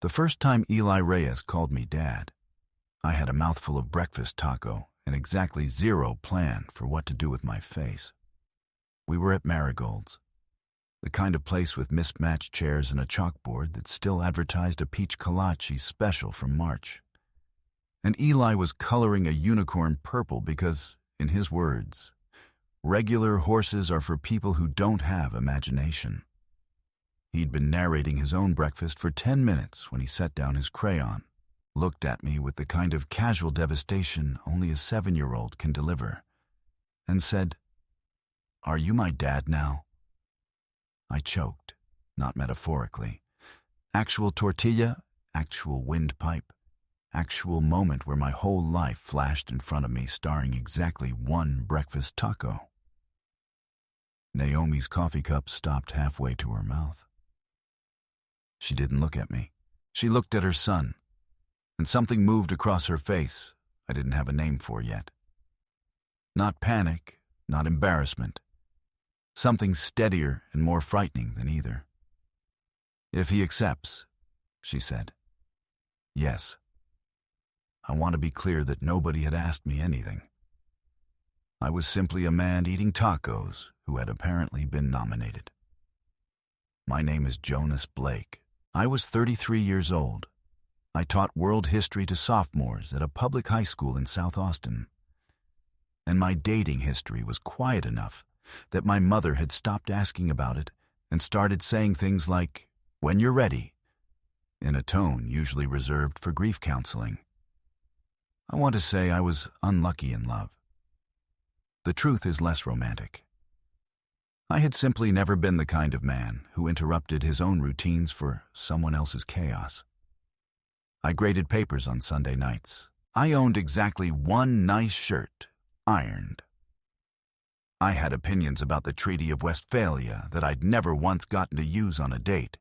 The first time Eli Reyes called me Dad, I had a mouthful of breakfast taco and exactly zero plan for what to do with my face. We were at Marigold's, the kind of place with mismatched chairs and a chalkboard that still advertised a peach kolache special from March. And Eli was coloring a unicorn purple because, in his words, regular horses are for people who don't have imagination. He'd been narrating his own breakfast for 10 minutes when he set down his crayon, looked at me with the kind of casual devastation only a 7-year-old can deliver, and said, "Are you my dad now?" I choked, not metaphorically. Actual tortilla, actual windpipe, actual moment where my whole life flashed in front of me starring exactly one breakfast taco. Naomi's coffee cup stopped halfway to her mouth. She didn't look at me. She looked at her son, and something moved across her face I didn't have a name for yet. Not panic, not embarrassment. Something steadier and more frightening than either. "If he accepts," she said. "Yes." I want to be clear that nobody had asked me anything. I was simply a man eating tacos who had apparently been nominated. My name is Jonas Blake. I was 33 years old. I taught world history to sophomores at a public high school in South Austin. And my dating history was quiet enough that my mother had stopped asking about it and started saying things like, "When you're ready," in a tone usually reserved for grief counseling. I want to say I was unlucky in love. The truth is less romantic. I had simply never been the kind of man who interrupted his own routines for someone else's chaos. I graded papers on Sunday nights. I owned exactly one nice shirt, ironed. I had opinions about the Treaty of Westphalia that I'd never once gotten to use on a date,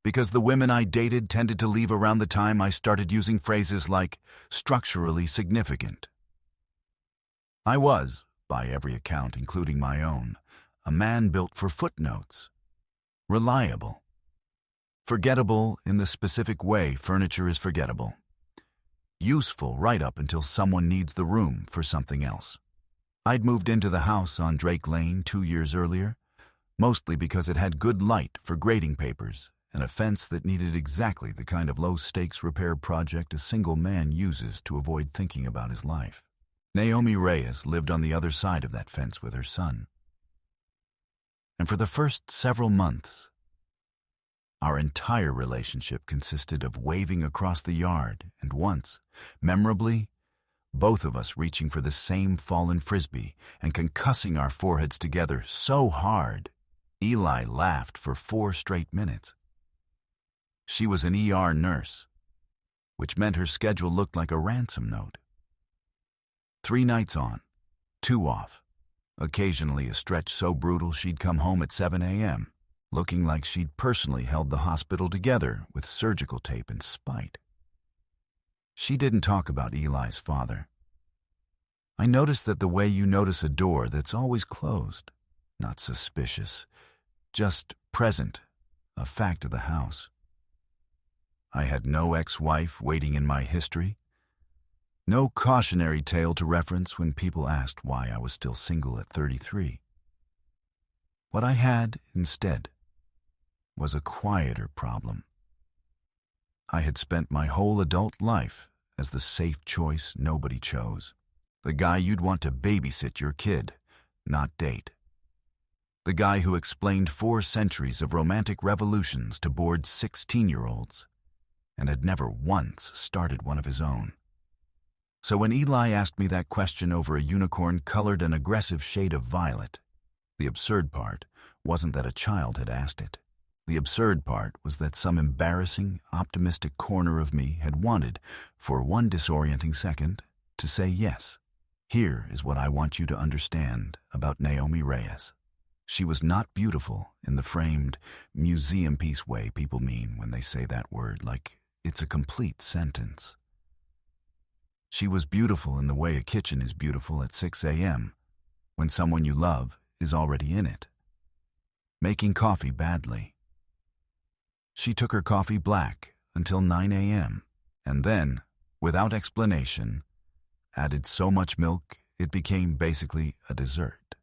because the women I dated tended to leave around the time I started using phrases like structurally significant. I was, by every account, including my own, a man built for footnotes. Reliable. Forgettable in the specific way furniture is forgettable. Useful right up until someone needs the room for something else. I'd moved into the house on Drake Lane 2 years earlier, mostly because it had good light for grading papers and a fence that needed exactly the kind of low-stakes repair project a single man uses to avoid thinking about his life. Naomi Reyes lived on the other side of that fence with her son. And for the first several months, our entire relationship consisted of waving across the yard and once, memorably, both of us reaching for the same fallen frisbee and concussing our foreheads together so hard, Eli laughed for 4 straight minutes. She was an ER nurse, which meant her schedule looked like a ransom note. 3 nights on, 2 off, occasionally a stretch so brutal she'd come home at 7 a.m., looking like she'd personally held the hospital together with surgical tape and spite. She didn't talk about Eli's father. I noticed that the way you notice a door that's always closed, not suspicious, just present, a fact of the house. I had no ex-wife waiting in my history, no cautionary tale to reference when people asked why I was still single at 33. What I had, instead, was a quieter problem. I had spent my whole adult life as the safe choice nobody chose. The guy you'd want to babysit your kid, not date. The guy who explained 4 centuries of romantic revolutions to bored 16-year-olds and had never once started one of his own. So when Eli asked me that question over a unicorn-colored and aggressive shade of violet, the absurd part wasn't that a child had asked it. The absurd part was that some embarrassing, optimistic corner of me had wanted, for one disorienting second, to say yes. Here is what I want you to understand about Naomi Reyes. She was not beautiful in the framed, museum piece way people mean when they say that word, like it's a complete sentence. She was beautiful in the way a kitchen is beautiful at 6 a.m., when someone you love is already in it, making coffee badly. She took her coffee black, until 9 a.m., and then, without explanation, added so much milk it became basically a dessert.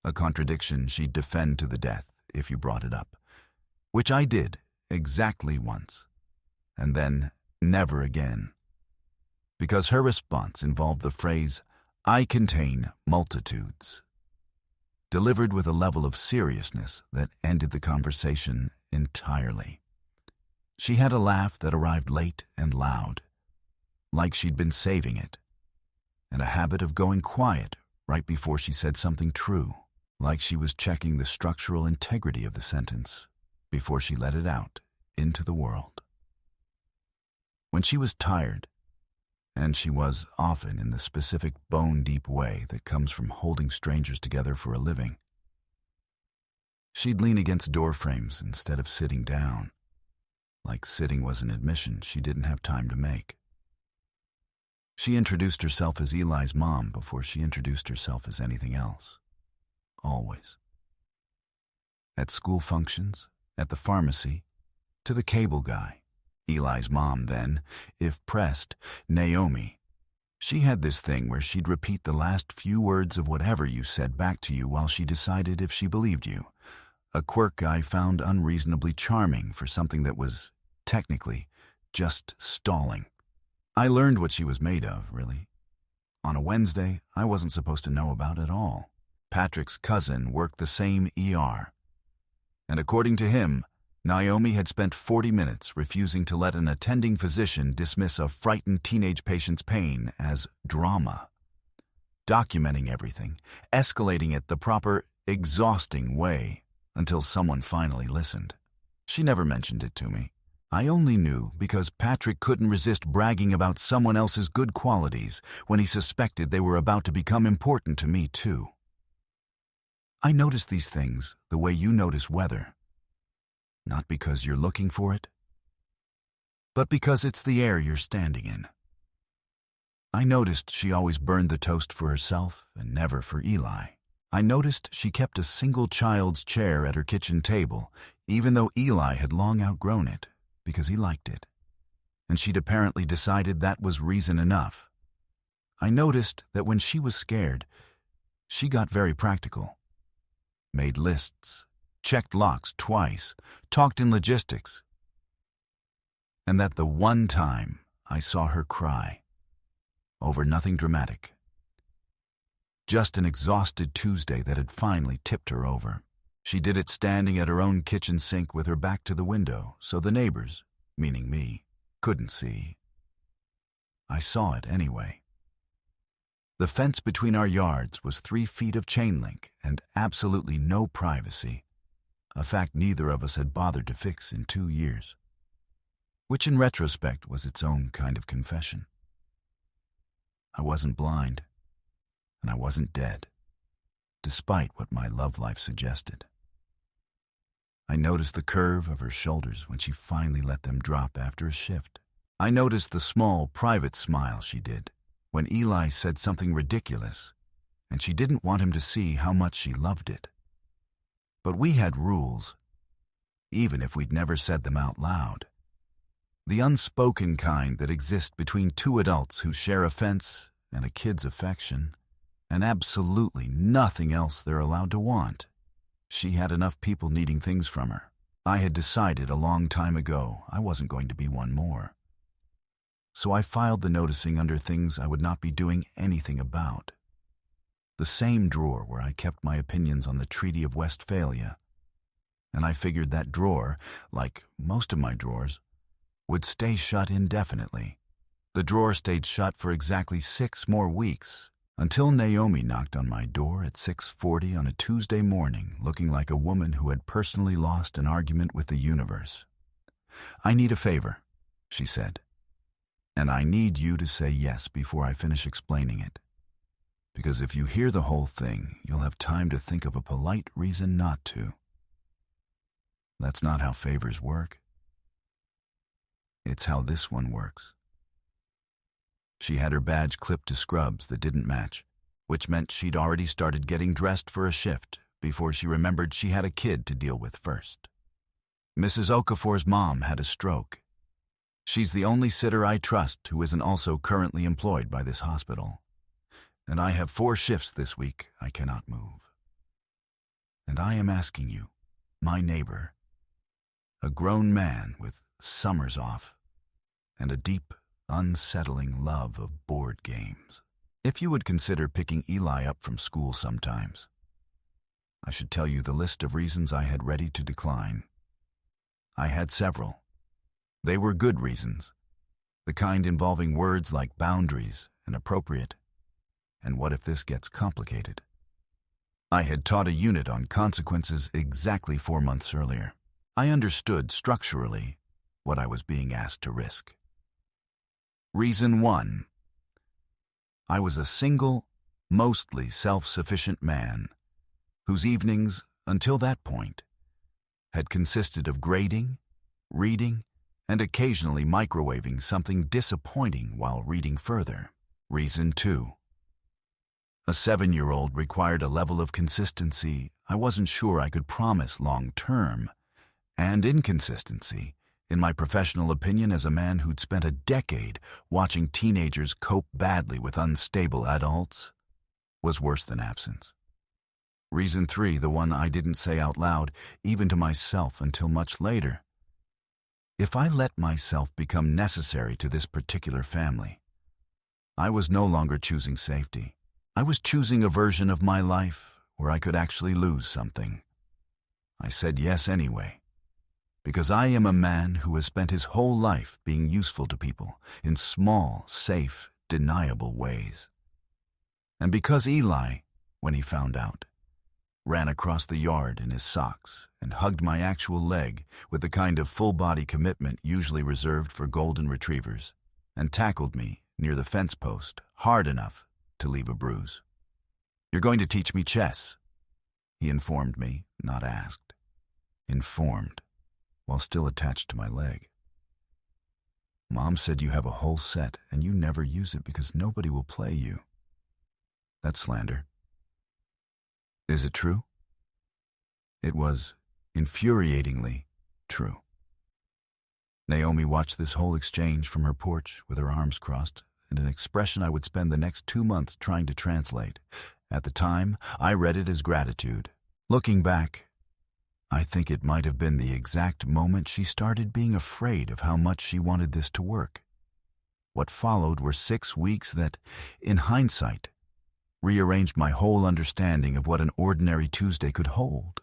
A contradiction she'd defend to the death if you brought it up, which I did exactly once, and then never again, because her response involved the phrase, "I contain multitudes," delivered with a level of seriousness that ended the conversation entirely. She had a laugh that arrived late and loud, like she'd been saving it, and a habit of going quiet right before she said something true, like she was checking the structural integrity of the sentence before she let it out into the world. When she was tired, and she was often in the specific bone-deep way that comes from holding strangers together for a living, she'd lean against door frames instead of sitting down, like sitting was an admission she didn't have time to make. She introduced herself as Eli's mom before she introduced herself as anything else. Always. At school functions, at the pharmacy, to the cable guy. Eli's mom then, if pressed, Naomi. She had this thing where she'd repeat the last few words of whatever you said back to you while she decided if she believed you. A quirk I found unreasonably charming for something that was, technically, just stalling. I learned what she was made of, really. On a Wednesday, I wasn't supposed to know about at all. Patrick's cousin worked the same ER. And according to him, Naomi had spent 40 minutes refusing to let an attending physician dismiss a frightened teenage patient's pain as drama. Documenting everything, escalating it the proper, exhausting way, until someone finally listened. She never mentioned it to me. I only knew because Patrick couldn't resist bragging about someone else's good qualities when he suspected they were about to become important to me too. I notice these things the way you notice weather. Not because you're looking for it, but because it's the air you're standing in. I noticed she always burned the toast for herself and never for Eli. I noticed she kept a single child's chair at her kitchen table, even though Eli had long outgrown it, because he liked it. And she'd apparently decided that was reason enough. I noticed that when she was scared, she got very practical. Made lists, checked locks twice, talked in logistics. And that the one time I saw her cry, over nothing dramatic. Just an exhausted Tuesday that had finally tipped her over. She did it standing at her own kitchen sink with her back to the window, so the neighbors, meaning me, couldn't see. I saw it anyway. The fence between our yards was 3 feet of chain link and absolutely no privacy, a fact neither of us had bothered to fix in 2 years, which in retrospect was its own kind of confession. I wasn't blind, and I wasn't dead, despite what my love life suggested. I noticed the curve of her shoulders when she finally let them drop after a shift. I noticed the small, private smile she did when Eli said something ridiculous, and she didn't want him to see how much she loved it. But we had rules, even if we'd never said them out loud. The unspoken kind that exist between two adults who share a fence and a kid's affection, and absolutely nothing else they're allowed to want. She had enough people needing things from her. I had decided a long time ago I wasn't going to be one more. So I filed the noticing under things I would not be doing anything about. The same drawer where I kept my opinions on the Treaty of Westphalia. And I figured that drawer, like most of my drawers, would stay shut indefinitely. The drawer stayed shut for exactly 6 more weeks, until Naomi knocked on my door at 6:40 on a Tuesday morning, looking like a woman who had personally lost an argument with the universe. "I need a favor," she said, "and I need you to say yes before I finish explaining it. Because if you hear the whole thing, you'll have time to think of a polite reason not to. That's not how favors work. It's how this one works." She had her badge clipped to scrubs that didn't match, which meant she'd already started getting dressed for a shift before she remembered she had a kid to deal with first. Mrs. Okafor's mom had a stroke, She's the only sitter I trust who isn't also currently employed by this hospital. And I have 4 shifts this week I cannot move. And I am asking you, my neighbor, a grown man with summers off and a deep, unsettling love of board games, if you would consider picking Eli up from school sometimes. I should tell you the list of reasons I had ready to decline. I had several. They were good reasons, the kind involving words like boundaries and appropriate, and what if this gets complicated. I had taught a unit on consequences exactly 4 months earlier. I understood structurally what I was being asked to risk. Reason 1. I was a single, mostly self-sufficient man whose evenings, until that point, had consisted of grading, reading, and occasionally microwaving something disappointing while reading further. Reason 2. A 7-year-old required a level of consistency I wasn't sure I could promise long-term, and inconsistency, in my professional opinion as a man who'd spent a decade watching teenagers cope badly with unstable adults, was worse than absence. Reason 3, the one I didn't say out loud, even to myself until much later. If I let myself become necessary to this particular family, I was no longer choosing safety. I was choosing a version of my life where I could actually lose something. I said yes anyway, because I am a man who has spent his whole life being useful to people in small, safe, deniable ways. And because Eli, when he found out, ran across the yard in his socks and hugged my actual leg with the kind of full-body commitment usually reserved for golden retrievers, and tackled me near the fence post hard enough to leave a bruise. "You're going to teach me chess," he informed me, not asked. Informed, while still attached to my leg. "Mom said you have a whole set and you never use it because nobody will play you." That's slander. Is it true? It was infuriatingly true. Naomi watched this whole exchange from her porch with her arms crossed and an expression I would spend the next 2 months trying to translate. At the time, I read it as gratitude. Looking back, I think it might have been the exact moment she started being afraid of how much she wanted this to work. What followed were 6 weeks that, in hindsight, rearranged my whole understanding of what an ordinary Tuesday could hold.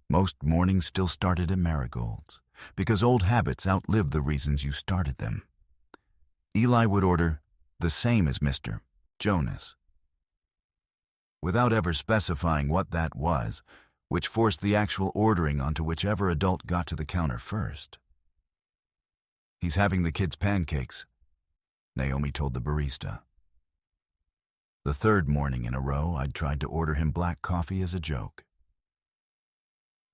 Most mornings still started at marigolds, because old habits outlive the reasons you started them. Eli would order the same as Mr. Jonas, without ever specifying what that was, which forced the actual ordering onto whichever adult got to the counter first. "He's having the kids' pancakes," Naomi told the barista. The 3rd morning in a row, I'd tried to order him black coffee as a joke.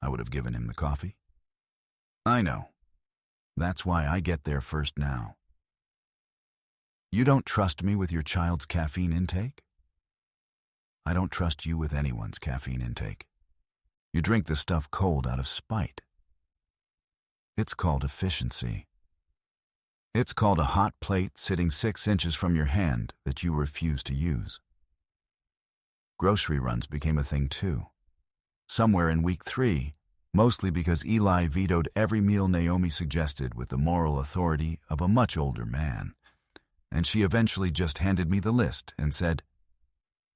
I would have given him the coffee. I know. That's why I get there first now. You don't trust me with your child's caffeine intake? I don't trust you with anyone's caffeine intake. You drink the stuff cold out of spite. It's called efficiency. It's called a hot plate sitting 6 inches from your hand that you refuse to use. Grocery runs became a thing too. Somewhere in week 3, mostly because Eli vetoed every meal Naomi suggested with the moral authority of a much older man. And she eventually just handed me the list and said,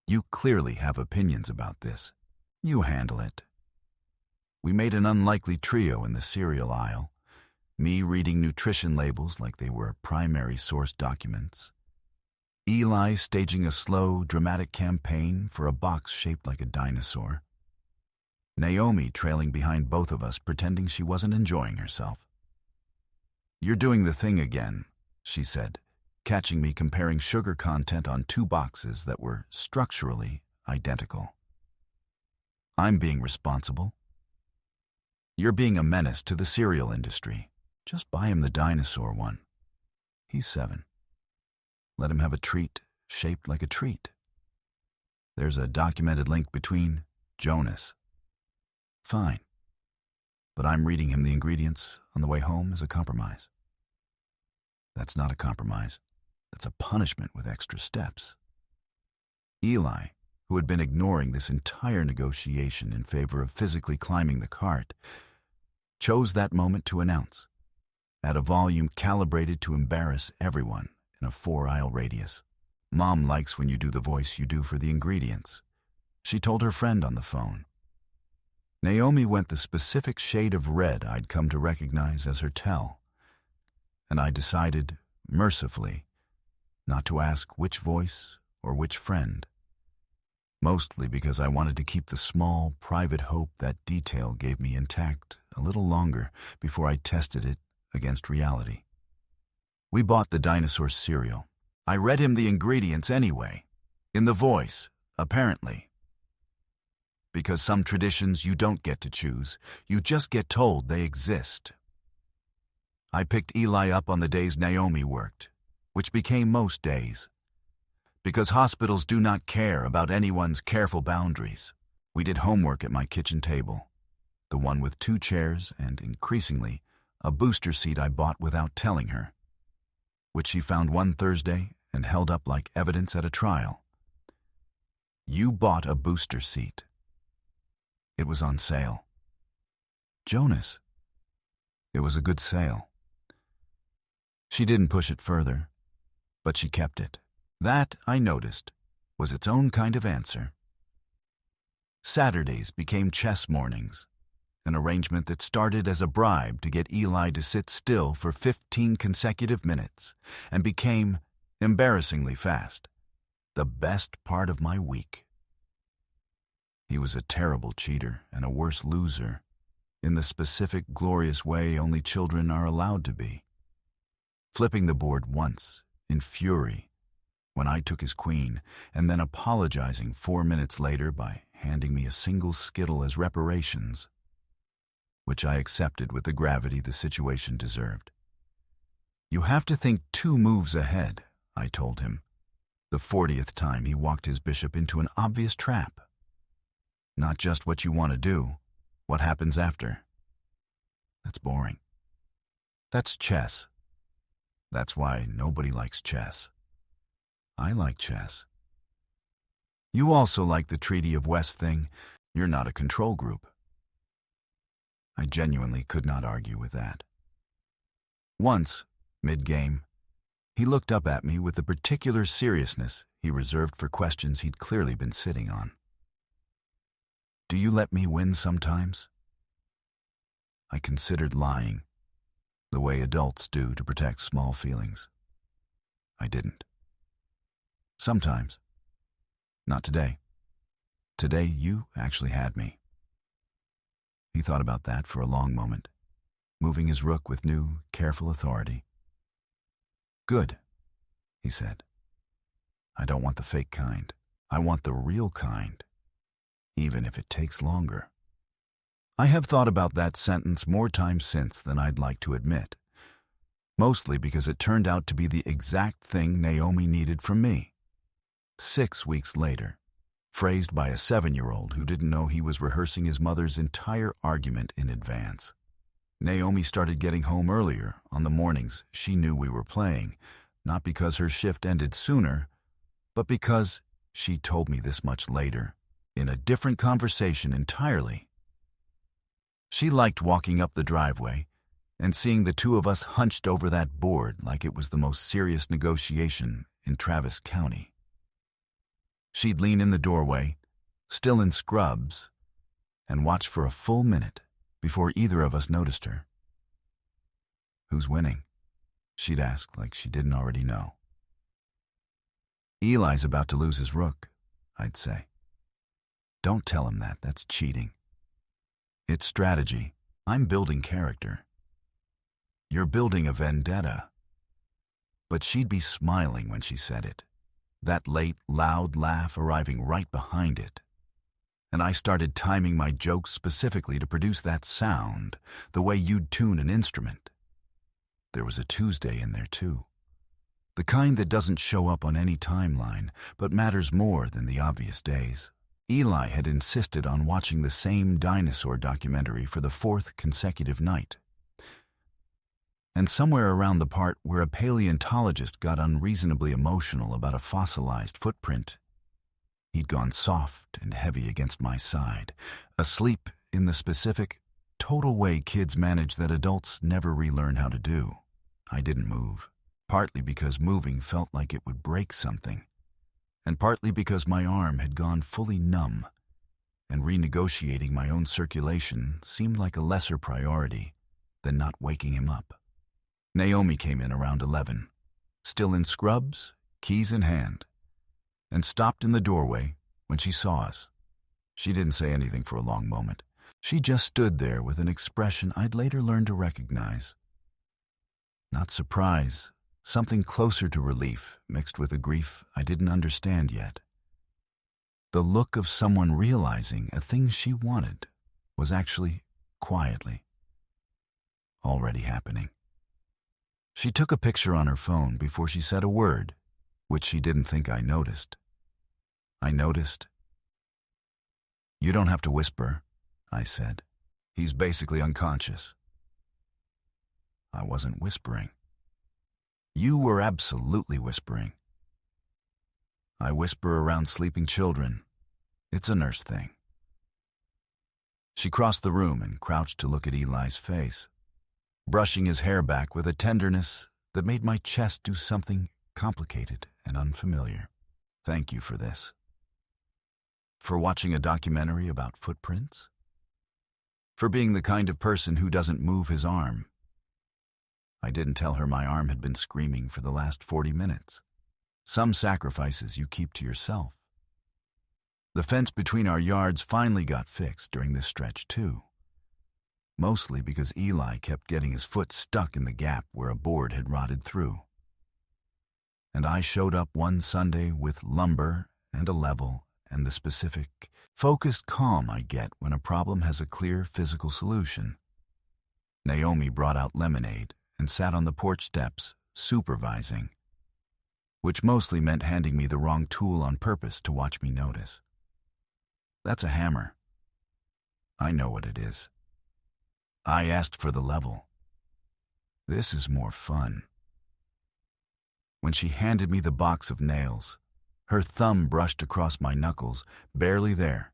"You clearly have opinions about this. You handle it." We made an unlikely trio in the cereal aisle, me reading nutrition labels like they were primary source documents, Eli staging a slow, dramatic campaign for a box shaped like a dinosaur, Naomi trailing behind both of us pretending she wasn't enjoying herself. "You're doing the thing again," she said, catching me comparing sugar content on 2 boxes that were structurally identical. "I'm being responsible. You're being a menace to the cereal industry. Just buy him the dinosaur one. He's 7. Let him have a treat shaped like a treat. There's a documented link between Jonas. Fine. But I'm reading him the ingredients on the way home as a compromise. That's not a compromise. That's a punishment with extra steps. Eli, who had been ignoring this entire negotiation in favor of physically climbing the cart, chose that moment to announce, at a volume calibrated to embarrass everyone in a 4-aisle radius. "Mom likes when you do the voice you do for the ingredients," she told her friend on the phone. Naomi went the specific shade of red I'd come to recognize as her tell, and I decided, mercifully, not to ask which voice or which friend, mostly because I wanted to keep the small, private hope that detail gave me intact a little longer before I tested it against reality. We bought the dinosaur cereal. I read him the ingredients anyway, in the voice, apparently. Because some traditions you don't get to choose, you just get told they exist. I picked Eli up on the days Naomi worked, which became most days. Because hospitals do not care about anyone's careful boundaries, we did homework at my kitchen table, the one with 2 chairs and, increasingly, a booster seat I bought without telling her, which she found one Thursday and held up like evidence at a trial. "You bought a booster seat. It was on sale." "Jonas, it was a good sale." She didn't push it further, but she kept it. That, I noticed, was its own kind of answer. Saturdays became chess mornings, an arrangement that started as a bribe to get Eli to sit still for 15 consecutive minutes and became, embarrassingly fast, the best part of my week. He was a terrible cheater and a worse loser, in the specific, glorious way only children are allowed to be. Flipping the board once, in fury, when I took his queen, and then apologizing 4 minutes later by handing me a single skittle as reparations, which I accepted with the gravity the situation deserved. "You have to think 2 moves ahead," I told him, the 40th time he walked his bishop into an obvious trap. "Not just what you want to do, what happens after. That's boring. That's chess. That's why nobody likes chess. I like chess. You also like the Treaty of West thing. You're not a control group." I genuinely could not argue with that. Once, mid-game, he looked up at me with the particular seriousness he reserved for questions he'd clearly been sitting on. "Do you let me win sometimes?" I considered lying, the way adults do to protect small feelings. I didn't. "Sometimes. Not today. Today you actually had me." He thought about that for a long moment, moving his rook with new, careful authority. "Good," he said. "I don't want the fake kind. I want the real kind, even if it takes longer." I have thought about that sentence more times since than I'd like to admit, mostly because it turned out to be the exact thing Naomi needed from me. 6 weeks later, phrased by a 7-year-old who didn't know he was rehearsing his mother's entire argument in advance. Naomi started getting home earlier on the mornings she knew we were playing, not because her shift ended sooner, but because, she told me this much later, in a different conversation entirely, she liked walking up the driveway and seeing the 2 of us hunched over that board like it was the most serious negotiation in Travis County. She'd lean in the doorway, still in scrubs, and watch for a full minute before either of us noticed her. "Who's winning?" she'd ask like she didn't already know. "Eli's about to lose his rook," I'd say. "Don't tell him that, that's cheating. It's strategy. I'm building character. You're building a vendetta." But she'd be smiling when she said it, that late, loud laugh arriving right behind it. And I started timing my jokes specifically to produce that sound, the way you'd tune an instrument. There was a Tuesday in there, too. The kind that doesn't show up on any timeline, but matters more than the obvious days. Eli had insisted on watching the same dinosaur documentary for the 4th consecutive night. and somewhere around the part where a paleontologist got unreasonably emotional about a fossilized footprint, he'd gone soft and heavy against my side, asleep in the specific, total way kids manage that adults never relearn how to do. I didn't move, partly because moving felt like it would break something, and partly because my arm had gone fully numb, and renegotiating my own circulation seemed like a lesser priority than not waking him up. Naomi came in around 11, still in scrubs, keys in hand, and stopped in the doorway when she saw us. She didn't say anything for a long moment. She just stood there with an expression I'd later learned to recognize. Not surprise, something closer to relief mixed with a grief I didn't understand yet. The look of someone realizing a thing she wanted was actually, quietly, already happening. She took a picture on her phone before she said a word, which she didn't think I noticed. I noticed. "You don't have to whisper," I said. "He's basically unconscious." I wasn't whispering. You were absolutely whispering. I whisper around sleeping children. It's a nurse thing. She crossed the room and crouched to look at Eli's face, brushing his hair back with a tenderness that made my chest do something complicated and unfamiliar. "Thank you for this. For watching a documentary about footprints? For being the kind of person who doesn't move his arm." I didn't tell her my arm had been screaming for the last 40 minutes. Some sacrifices you keep to yourself. The fence between our yards finally got fixed during this stretch too. Mostly because Eli kept getting his foot stuck in the gap where a board had rotted through. And I showed up one Sunday with lumber and a level and the specific, focused calm I get when a problem has a clear physical solution. Naomi brought out lemonade and sat on the porch steps, supervising, which mostly meant handing me the wrong tool on purpose to watch me notice. That's a hammer. I know what it is. I asked for the level. This is more fun. When she handed me the box of nails, her thumb brushed across my knuckles, barely there,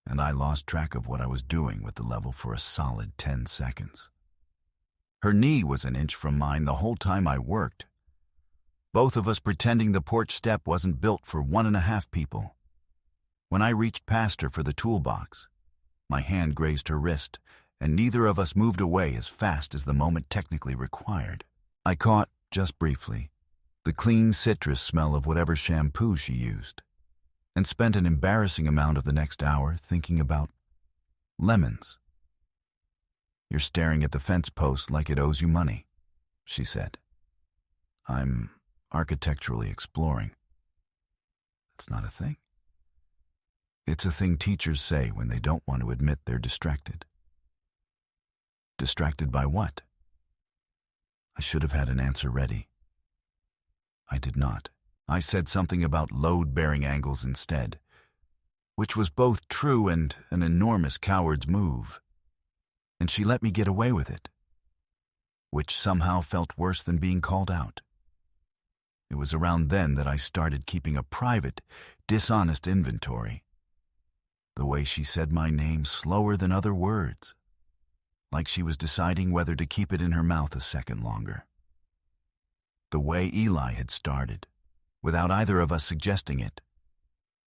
and I lost track of what I was doing with the level for a solid 10 seconds. Her knee was an inch from mine the whole time I worked, both of us pretending the porch step wasn't built for 1.5 people. When I reached past her for the toolbox, my hand grazed her wrist, and neither of us moved away as fast as the moment technically required. I caught, just briefly, the clean citrus smell of whatever shampoo she used, and spent an embarrassing amount of the next hour thinking about lemons. "You're staring at the fence post like it owes you money," she said. "I'm architecturally exploring." That's not a thing. It's a thing teachers say when they don't want to admit they're distracted. Distracted by what? I should have had an answer ready. I did not. I said something about load-bearing angles instead, which was both true and an enormous coward's move. And she let me get away with it, which somehow felt worse than being called out. It was around then that I started keeping a private, dishonest inventory. The way she said my name slower than other words, like she was deciding whether to keep it in her mouth a second longer. The way Eli had started, without either of us suggesting it,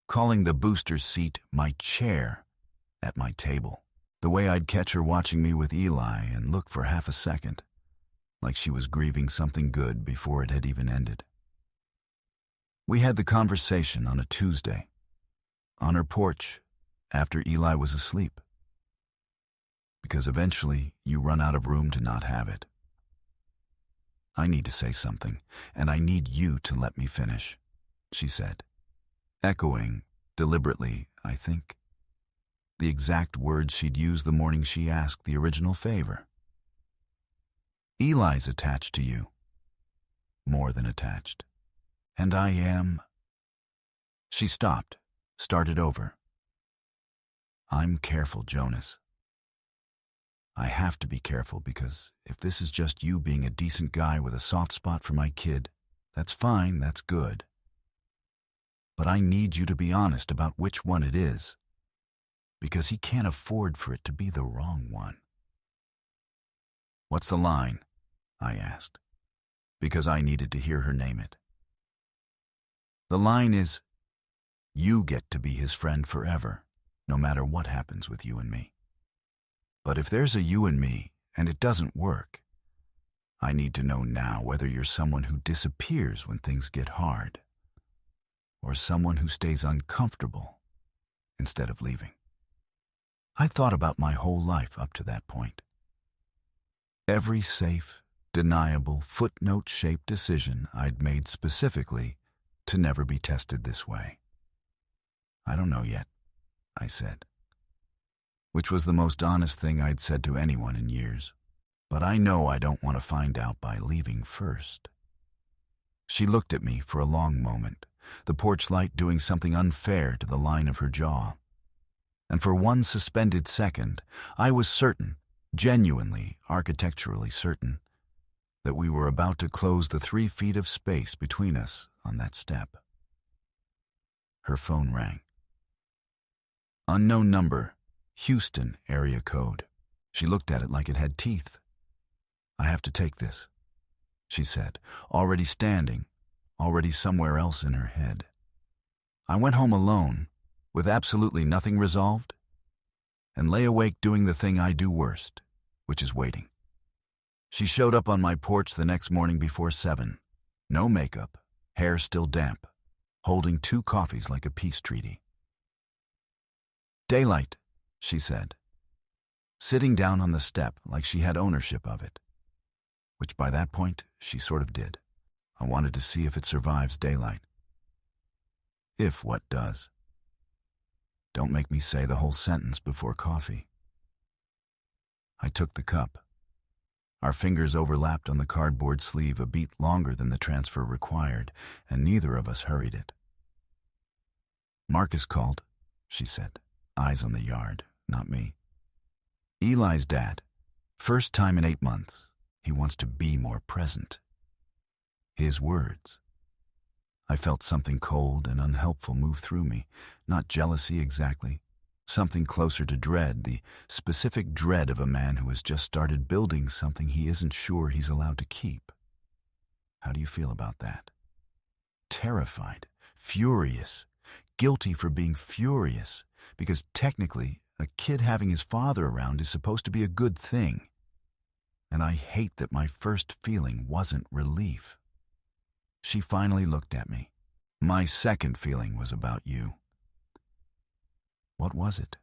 calling the booster's seat my chair at my table. The way I'd catch her watching me with Eli and look for half a second, like she was grieving something good before it had even ended. We had the conversation on a Tuesday, on her porch, after Eli was asleep. Because eventually you run out of room to not have it. "I need to say something, and I need you to let me finish," she said, echoing, deliberately, I think, the exact words she'd used the morning she asked the original favor. "Eli's attached to you. More than attached. And I am..." She stopped, started over. "I'm careful, Jonas. I have to be careful because if this is just you being a decent guy with a soft spot for my kid, that's fine, that's good. But I need you to be honest about which one it is, because he can't afford for it to be the wrong one. What's the line? I asked, because I needed to hear her name it. The line is, you get to be his friend forever, no matter what happens with you and me. But if there's a you and me, and it doesn't work, I need to know now whether you're someone who disappears when things get hard, or someone who stays uncomfortable instead of leaving. I thought about my whole life up to that point. Every safe, deniable, footnote-shaped decision I'd made specifically to never be tested this way. I don't know yet, I said, which was the most honest thing I'd said to anyone in years. But I know I don't want to find out by leaving first. She looked at me for a long moment, the porch light doing something unfair to the line of her jaw. And for one suspended second, I was certain, genuinely, architecturally certain, that we were about to close the 3 feet of space between us on that step. Her phone rang. Unknown number, Houston area code. She looked at it like it had teeth. I have to take this, she said, already standing, already somewhere else in her head. I went home alone, with absolutely nothing resolved, and lay awake doing the thing I do worst, which is waiting. She showed up on my porch the next morning before 7. No makeup, hair still damp, holding 2 coffees like a peace treaty. Daylight, she said, sitting down on the step like she had ownership of it, which by that point she sort of did. I wanted to see if it survives daylight. If what does. Don't make me say the whole sentence before coffee. I took the cup. Our fingers overlapped on the cardboard sleeve a beat longer than the transfer required, and neither of us hurried it. Marcus called, she said, eyes on the yard, not me. Eli's dad. First time in 8 months. He wants to be more present. His words. I felt something cold and unhelpful move through me. Not jealousy exactly. Something closer to dread, the specific dread of a man who has just started building something he isn't sure he's allowed to keep. How do you feel about that? Terrified, furious, guilty for being furious, because technically, a kid having his father around is supposed to be a good thing. And I hate that my first feeling wasn't relief. She finally looked at me. My second feeling was about you. What was it?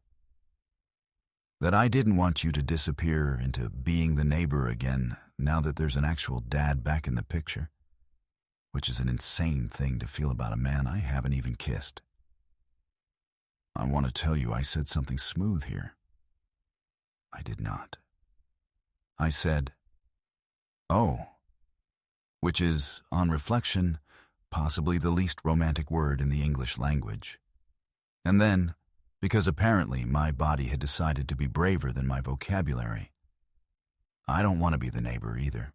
That I didn't want you to disappear into being the neighbor again now that there's an actual dad back in the picture, which is an insane thing to feel about a man I haven't even kissed. I want to tell you I said something smooth here. I did not. I said, "Oh," which is, on reflection, possibly the least romantic word in the English language. And then, because apparently my body had decided to be braver than my vocabulary, I don't want to be the neighbor either.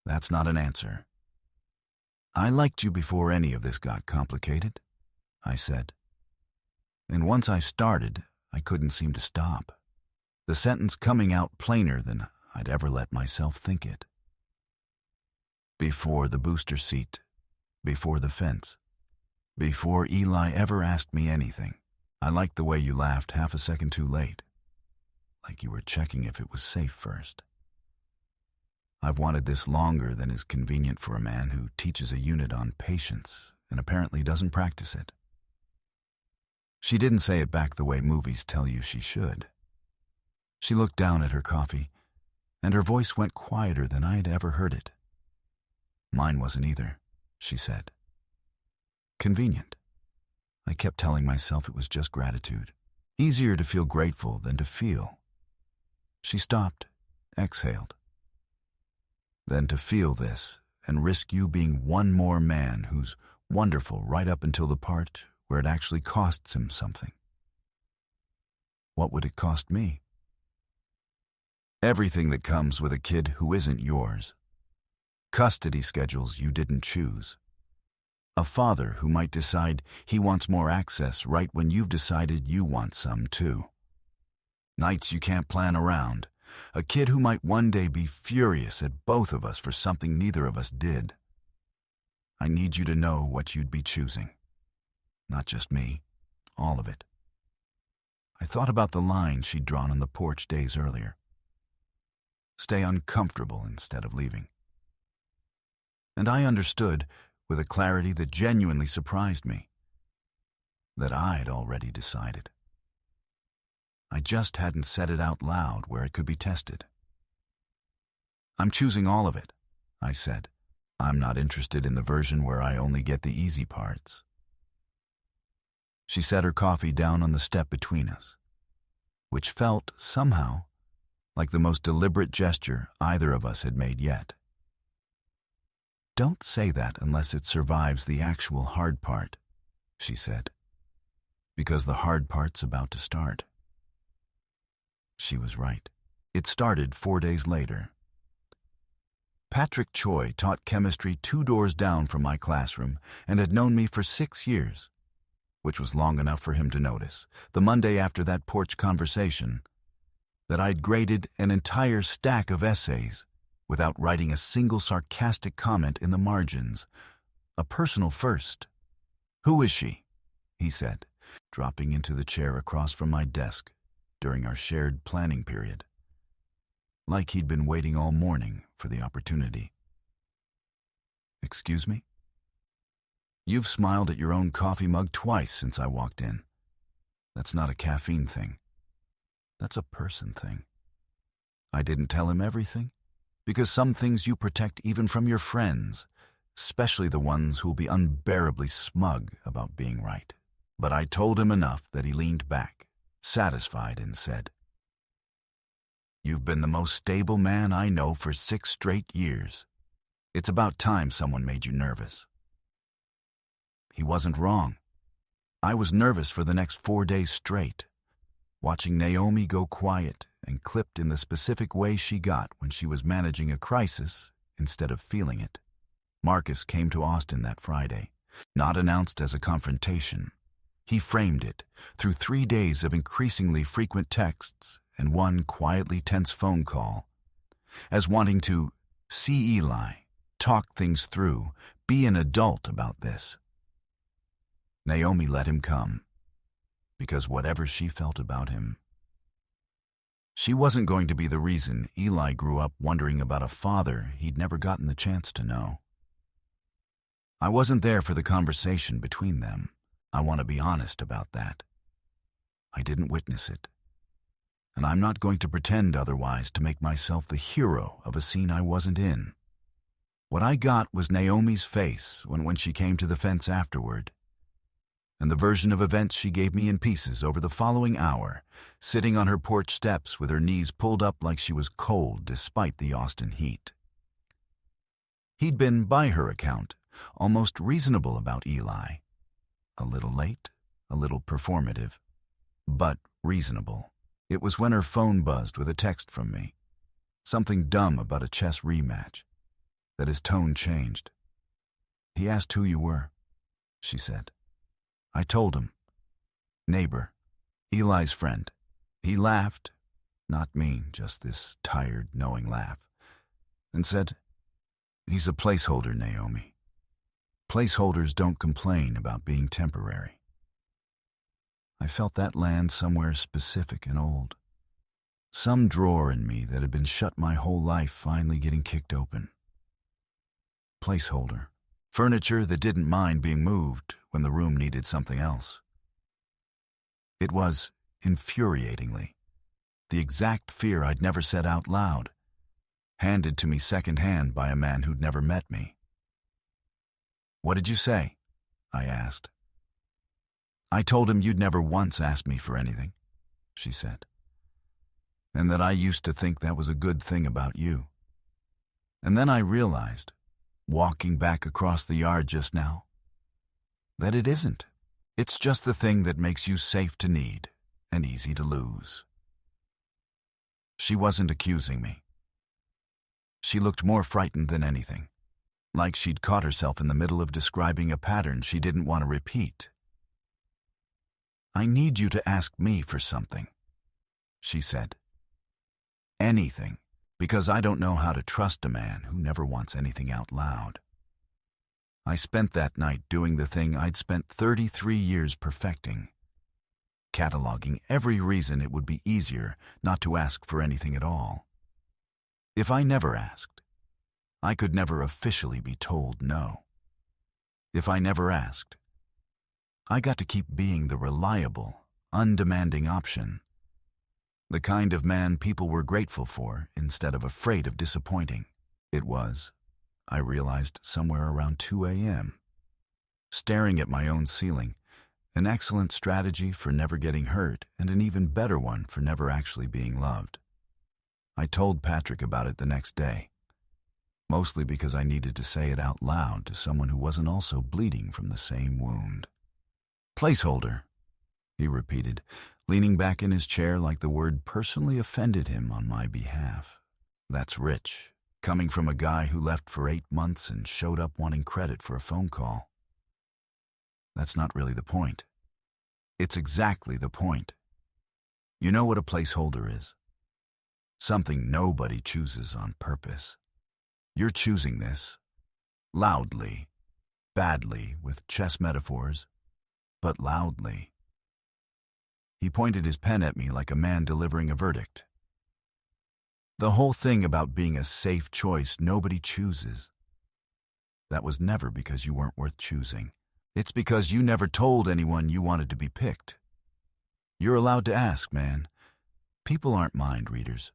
That's not an answer. I liked you before any of this got complicated, I said. And once I started, I couldn't seem to stop. The sentence coming out plainer than I'd ever let myself think it. Before the booster seat, before the fence, before Eli ever asked me anything, I liked the way you laughed half a second too late, like you were checking if it was safe first. I've wanted this longer than is convenient for a man who teaches a unit on patience and apparently doesn't practice it. She didn't say it back the way movies tell you she should. She looked down at her coffee, and her voice went quieter than I had ever heard it. Mine wasn't either, she said. Convenient. I kept telling myself it was just gratitude. Easier to feel grateful than to feel. She stopped, exhaled. Then to feel this and risk you being one more man who's wonderful right up until the part where it actually costs him something. What would it cost me? Everything that comes with a kid who isn't yours. Custody schedules you didn't choose. A father who might decide he wants more access right when you've decided you want some too. Nights you can't plan around. A kid who might one day be furious at both of us for something neither of us did. I need you to know what you'd be choosing. Not just me, all of it. I thought about the line she'd drawn on the porch days earlier. Stay uncomfortable instead of leaving. And I understood, with a clarity that genuinely surprised me, that I'd already decided. I just hadn't said it out loud where it could be tested. I'm choosing all of it, I said. I'm not interested in the version where I only get the easy parts. She set her coffee down on the step between us, which felt, somehow, like the most deliberate gesture either of us had made yet. Don't say that unless it survives the actual hard part, she said, because the hard part's about to start. She was right. It started 4 days later. Patrick Choi taught chemistry 2 doors down from my classroom and had known me for 6 years, which was long enough for him to notice, the Monday after that porch conversation, that I'd graded an entire stack of essays without writing a single sarcastic comment in the margins. A personal first. "Who is she?" he said, dropping into the chair across from my desk during our shared planning period, like he'd been waiting all morning for the opportunity. "Excuse me?" "You've smiled at your own coffee mug twice since I walked in. That's not a caffeine thing. That's a person thing." I didn't tell him everything, because some things you protect even from your friends, especially the ones who'll be unbearably smug about being right. But I told him enough that he leaned back, satisfied, and said, "You've been the most stable man I know for 6 straight years. It's about time someone made you nervous." He wasn't wrong. I was nervous for the next 4 days straight, watching Naomi go quiet and clipped in the specific way she got when she was managing a crisis instead of feeling it. Marcus came to Austin that Friday, not announced as a confrontation. He framed it through 3 days of increasingly frequent texts and one quietly tense phone call as wanting to see Eli, talk things through, be an adult about this. Naomi let him come, because whatever she felt about him, she wasn't going to be the reason Eli grew up wondering about a father he'd never gotten the chance to know. I wasn't there for the conversation between them. I want to be honest about that. I didn't witness it. And I'm not going to pretend otherwise to make myself the hero of a scene I wasn't in. What I got was Naomi's face when she came to the fence afterward, and the version of events she gave me in pieces over the following hour, sitting on her porch steps with her knees pulled up like she was cold despite the Austin heat. He'd been, by her account, almost reasonable about Eli. A little late, a little performative, but reasonable. It was when her phone buzzed with a text from me, something dumb about a chess rematch, that his tone changed. "He asked who you were," she said. I told him. "Neighbor, Eli's friend." He laughed, not me, just this tired, knowing laugh, and said, "He's a placeholder, Naomi. Placeholders don't complain about being temporary." I felt that land somewhere specific and old. Some drawer in me that had been shut my whole life finally getting kicked open. Placeholder. Furniture that didn't mind being moved when the room needed something else. It was, infuriatingly, the exact fear I'd never said out loud, handed to me secondhand by a man who'd never met me. "What did you say?" I asked. "I told him you'd never once asked me for anything," she said, "and that I used to think that was a good thing about you. And then I realized, walking back across the yard just now, that it isn't. It's just the thing that makes you safe to need and easy to lose." She wasn't accusing me. She looked more frightened than anything, like she'd caught herself in the middle of describing a pattern she didn't want to repeat. "I need you to ask me for something," she said. "Anything, because I don't know how to trust a man who never wants anything out loud." I spent that night doing the thing I'd spent 33 years perfecting, cataloging every reason it would be easier not to ask for anything at all. If I never asked, I could never officially be told no. If I never asked, I got to keep being the reliable, undemanding option, the kind of man people were grateful for instead of afraid of disappointing. It was, I realized, somewhere around 2 a.m., staring at my own ceiling, an excellent strategy for never getting hurt and an even better one for never actually being loved. I told Patrick about it the next day, mostly because I needed to say it out loud to someone who wasn't also bleeding from the same wound. "Placeholder," he repeated, leaning back in his chair like the word personally offended him on my behalf. That's rich, coming from a guy who left for 8 months and showed up wanting credit for a phone call. That's not really the point. It's exactly the point. You know what a placeholder is? Something nobody chooses on purpose. You're choosing this, loudly, badly, with chess metaphors, but loudly. He pointed his pen at me like a man delivering a verdict. The whole thing about being a safe choice nobody chooses. That was never because you weren't worth choosing. It's because you never told anyone you wanted to be picked. You're allowed to ask, man. People aren't mind readers.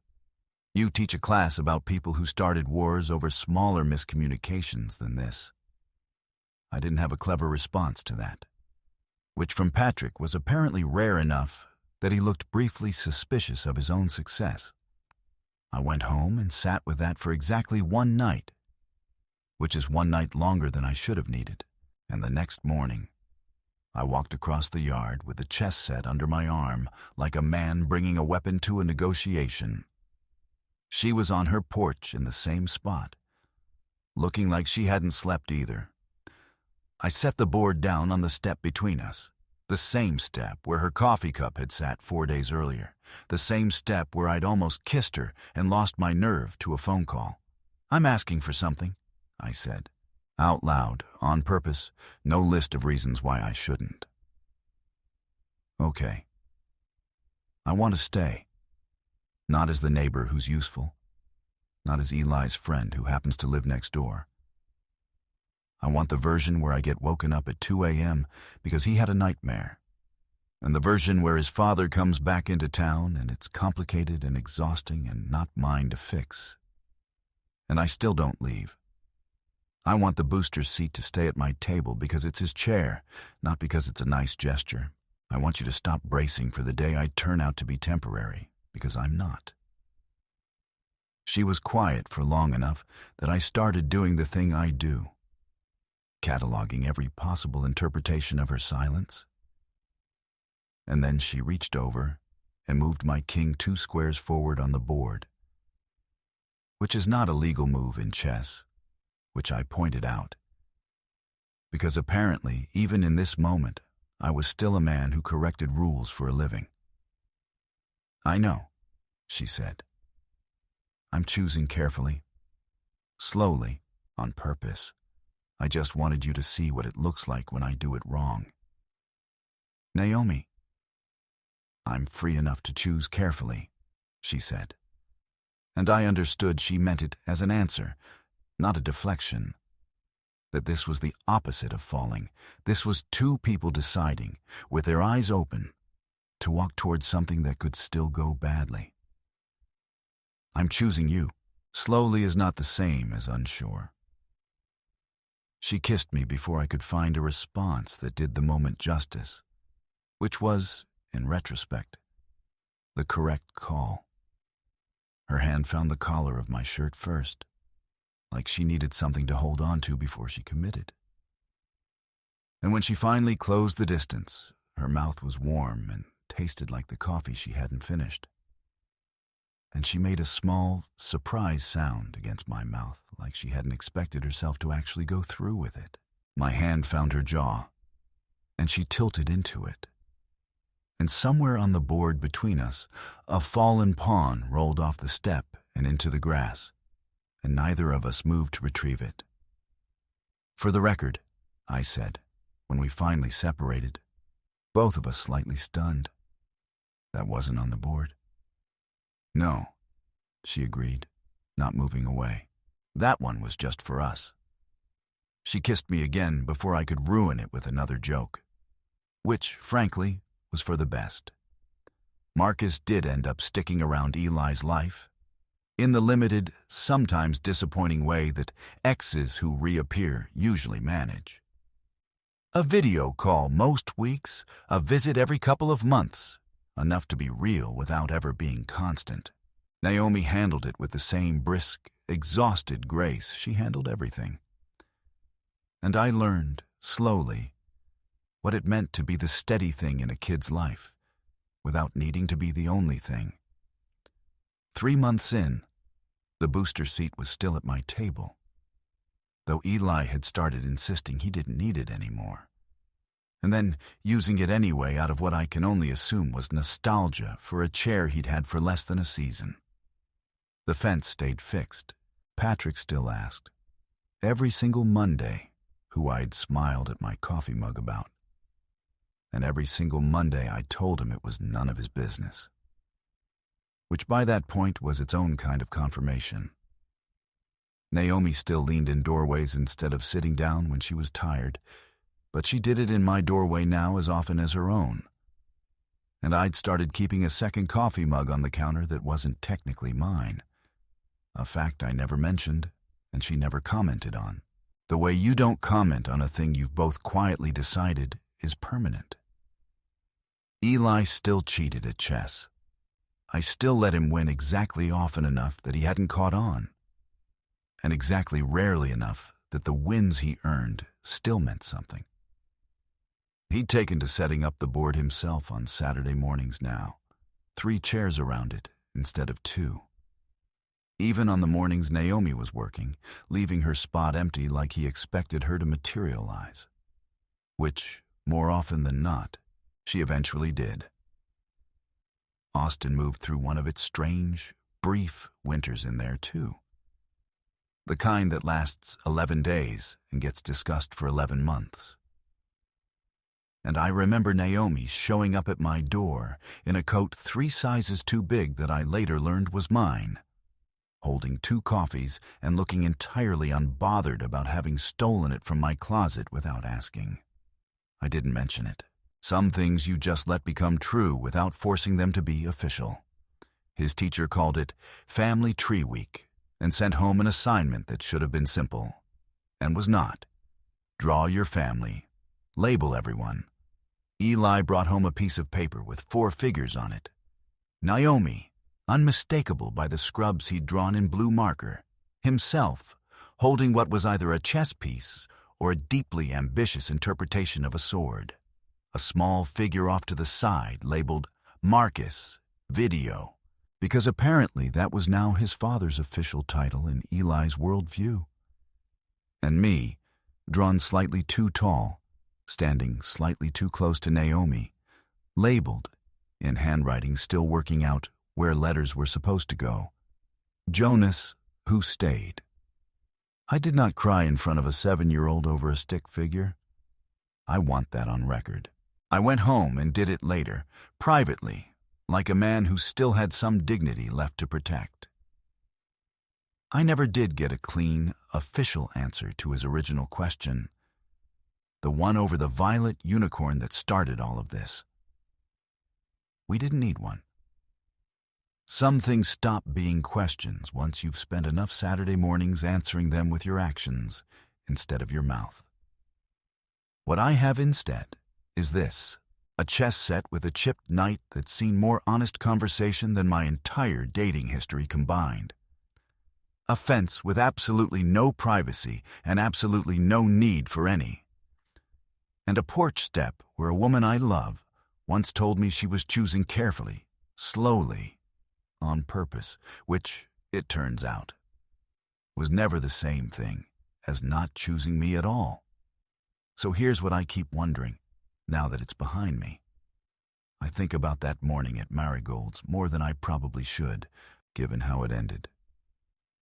You teach a class about people who started wars over smaller miscommunications than this. I didn't have a clever response to that, which from Patrick was apparently rare enough that he looked briefly suspicious of his own success. I went home and sat with that for exactly one night, which is one night longer than I should have needed, and the next morning, I walked across the yard with the chess set under my arm like a man bringing a weapon to a negotiation. She was on her porch in the same spot, looking like she hadn't slept either. I set the board down on the step between us, the same step where her coffee cup had sat 4 days earlier, the same step where I'd almost kissed her and lost my nerve to a phone call. "I'm asking for something," I said, out loud, on purpose, no list of reasons why I shouldn't. "Okay. I want to stay. Not as the neighbor who's useful, not as Eli's friend who happens to live next door. I want the version where I get woken up at 2 a.m. because he had a nightmare, and the version where his father comes back into town and it's complicated and exhausting and not mine to fix. And I still don't leave. I want the booster's seat to stay at my table because it's his chair, not because it's a nice gesture. I want you to stop bracing for the day I turn out to be temporary, because I'm not." She was quiet for long enough that I started doing the thing I do, cataloging every possible interpretation of her silence. And then she reached over and moved my king 2 squares forward on the board, which is not a legal move in chess, which I pointed out, because apparently, even in this moment, I was still a man who corrected rules for a living. "I know," she said. "I'm choosing carefully, slowly, on purpose. I just wanted you to see what it looks like when I do it wrong. Naomi, I'm free enough to choose carefully," she said. And I understood she meant it as an answer, not a deflection. That this was the opposite of falling. This was 2 people deciding, with their eyes open, to walk towards something that could still go badly. "I'm choosing you." Slowly is not the same as unsure. She kissed me before I could find a response that did the moment justice, which was, in retrospect, the correct call. Her hand found the collar of my shirt first, like she needed something to hold on to before she committed. And when she finally closed the distance, her mouth was warm and tasted like the coffee she hadn't finished. and she made a small, surprise sound against my mouth, like she hadn't expected herself to actually go through with it. My hand found her jaw, and she tilted into it. And somewhere on the board between us, a fallen pawn rolled off the step and into the grass, and neither of us moved to retrieve it. "For the record," I said, when we finally separated, both of us slightly stunned. "That wasn't on the board." "No," she agreed, not moving away. "That one was just for us." She kissed me again before I could ruin it with another joke, which, frankly, was for the best. Marcus did end up sticking around Eli's life, in the limited, sometimes disappointing way that exes who reappear usually manage. A video call most weeks, a visit every couple of months, enough to be real without ever being constant. Naomi handled it with the same brisk, exhausted grace she handled everything. And I learned, slowly, what it meant to be the steady thing in a kid's life, without needing to be the only thing. 3 months in, the booster seat was still at my table, though Eli had started insisting he didn't need it anymore, and then using it anyway out of what I can only assume was nostalgia for a chair he'd had for less than a season. The fence stayed fixed. Patrick still asked, every single Monday, who I'd smiled at my coffee mug about. And every single Monday I told him it was none of his business. Which by that point was its own kind of confirmation. Naomi still leaned in doorways instead of sitting down when she was tired, but she did it in my doorway now as often as her own. And I'd started keeping a second coffee mug on the counter that wasn't technically mine. A fact I never mentioned, and she never commented on. The way you don't comment on a thing you've both quietly decided is permanent. Eli still cheated at chess. I still let him win exactly often enough that he hadn't caught on, and exactly rarely enough that the wins he earned still meant something. He'd taken to setting up the board himself on Saturday mornings now, 3 chairs around it instead of 2. Even on the mornings Naomi was working, leaving her spot empty like he expected her to materialize. Which, more often than not, she eventually did. Austin moved through one of its strange, brief winters in there too. The kind that lasts 11 days and gets discussed for 11 months. And I remember Naomi showing up at my door in a coat 3 sizes too big that I later learned was mine, holding 2 coffees and looking entirely unbothered about having stolen it from my closet without asking. I didn't mention it. Some things you just let become true without forcing them to be official. His teacher called it Family Tree Week and sent home an assignment that should have been simple, and was not. Draw your family. Label everyone. Eli brought home a piece of paper with 4 figures on it. Naomi, unmistakable by the scrubs he'd drawn in blue marker. Himself, holding what was either a chess piece or a deeply ambitious interpretation of a sword. A small figure off to the side labeled Marcus, Video, because apparently that was now his father's official title in Eli's worldview. And me, drawn slightly too tall, standing slightly too close to Naomi, labeled, in handwriting still working out where letters were supposed to go, Jonas, who stayed. I did not cry in front of a 7-year-old over a stick figure. I want that on record. I went home and did it later, privately, like a man who still had some dignity left to protect. I never did get a clean, official answer to his original question, the one over the violet unicorn that started all of this. We didn't need one. Some things stop being questions once you've spent enough Saturday mornings answering them with your actions instead of your mouth. What I have instead is this, a chess set with a chipped knight that's seen more honest conversation than my entire dating history combined. A fence with absolutely no privacy and absolutely no need for any. And a porch step where a woman I love once told me she was choosing carefully, slowly, on purpose, which, it turns out, was never the same thing as not choosing me at all. So here's what I keep wondering, now that it's behind me. I think about that morning at Marigold's more than I probably should, given how it ended.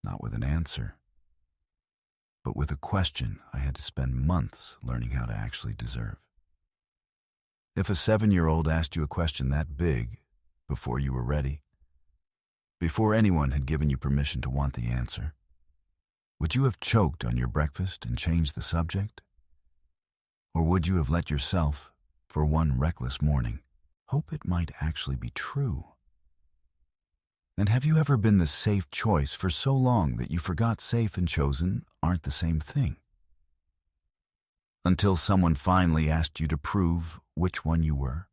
Not with an answer, but with a question I had to spend months learning how to actually deserve. If a 7-year-old asked you a question that big before you were ready, before anyone had given you permission to want the answer, would you have choked on your breakfast and changed the subject? Or would you have let yourself, for one reckless morning, hope it might actually be true? And have you ever been the safe choice for so long that you forgot safe and chosen aren't the same thing? Until someone finally asked you to prove which one you were?